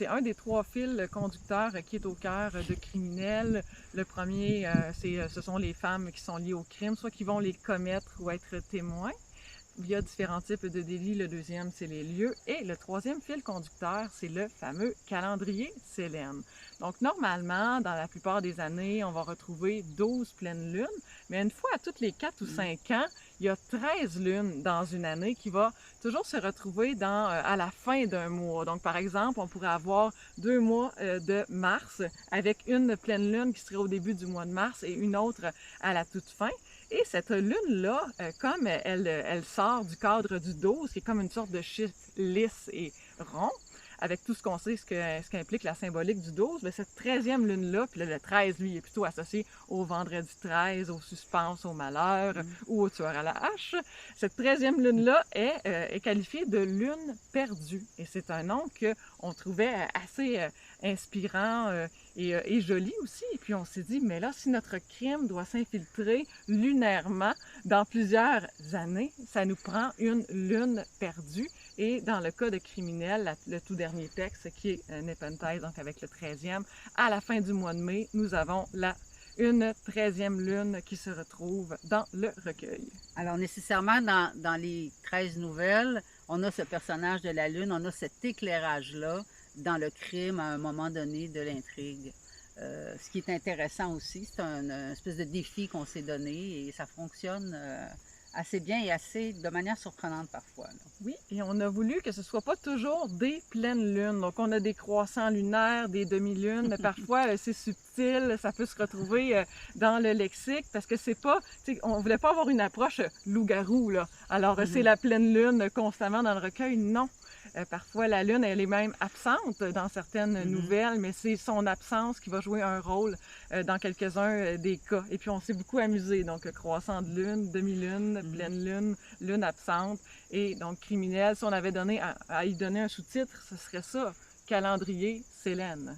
c'est un des trois fils conducteurs qui est au cœur de criminels. Le premier, ce sont les femmes qui sont liées au crime, soit qui vont les commettre ou être témoins. Il y a différents types de délits. Le deuxième, c'est les lieux. Et le troisième fil conducteur, c'est le fameux calendrier Sélène. Donc, normalement, dans la plupart des années, on va retrouver 12 pleines lunes. Mais une fois à toutes les 4 ou 5 ans, il y a 13 lunes dans une année qui va toujours se retrouver à la fin d'un mois. Donc, par exemple, on pourrait avoir 2 mois de mars avec une pleine lune qui serait au début du mois de mars et une autre à la toute fin. Et cette lune-là, comme elle sort du cadre du 12, qui est comme une sorte de chiffre lisse et rond, avec tout ce qu'on sait, ce qu'implique la symbolique du 12, bien, cette 13e lune-là, puis là, le 13, lui, est plutôt associé au vendredi 13, au suspense, au malheur ou au tueur à la hache. Cette 13e lune-là est qualifiée de lune perdue. Et c'est un nom qu'on trouvait assez inspirant et joli aussi. Et puis on s'est dit, mais là, si notre crime doit s'infiltrer lunairement dans plusieurs années, ça nous prend une lune perdue. Et dans le cas de criminel, le tout dernier texte, qui est Nepenthes, donc avec le 13e, à la fin du mois de mai, nous avons une 13e lune qui se retrouve dans le recueil. Alors, nécessairement, dans les 13 nouvelles, on a ce personnage de la lune, on a cet éclairage-là dans le crime à un moment donné de l'intrigue. Ce qui est intéressant aussi, c'est une espèce de défi qu'on s'est donné et ça fonctionne assez bien et de manière surprenante parfois, là. Oui, et on a voulu que ce soit pas toujours des pleines lunes. Donc, on a des croissants lunaires, des demi-lunes, mais parfois c'est subtil, ça peut se retrouver dans le lexique parce que c'est pas, on voulait pas avoir une approche loup-garou, là. Alors, c'est la pleine lune constamment dans le recueil, non. Parfois, la lune, elle est même absente dans certaines nouvelles, mais c'est son absence qui va jouer un rôle dans quelques-uns des cas. Et puis, on s'est beaucoup amusé. Donc, croissant de lune, demi-lune, pleine lune, lune absente. Et donc, criminel, si on avait donné à y donner un sous-titre, ce serait ça, calendrier Sélène.